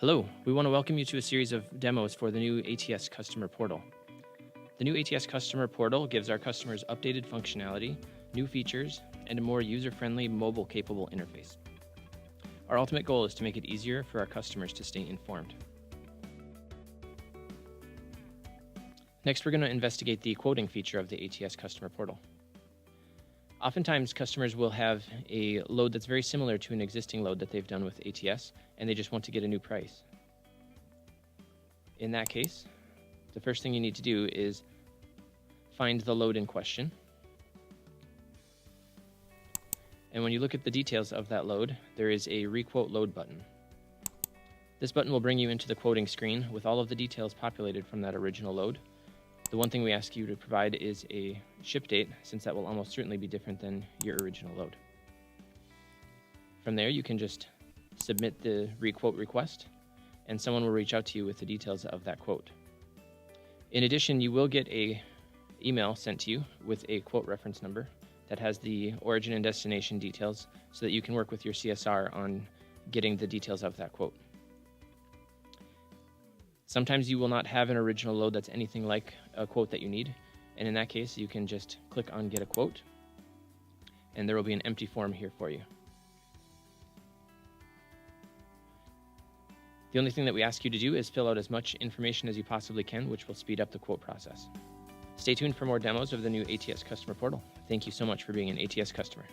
Hello, we want to welcome you to a series of demos for the new ATS Customer Portal. The new ATS Customer Portal gives our customers updated functionality, new features, and a more user-friendly, mobile-capable interface. Our ultimate goal is to make it easier for our customers to stay informed. Next, we're going to investigate the quoting feature of the ATS Customer Portal. Oftentimes, customers will have a load that's very similar to an existing load that they've done with ATS, and they just want to get a new price. In that case, the first thing you need to do is find the load in question. And when you look at the details of that load, there is a Requote Load button. This button will bring you into the quoting screen with all of the details populated from that original load. The one thing we ask you to provide is a ship date, since that will almost certainly be different than your original load. From there, you can just submit the requote request, and someone will reach out to you with the details of that quote. In addition, you will get an email sent to you with a quote reference number that has the origin and destination details so that you can work with your CSR on getting the details of that quote. Sometimes you will not have an original load that's anything like a quote that you need, and in that case, you can just click on Get a Quote, and there will be an empty form here for you. The only thing that we ask you to do is fill out as much information as you possibly can, which will speed up the quote process. Stay tuned for more demos of the new ATS Customer Portal. Thank you so much for being an ATS customer.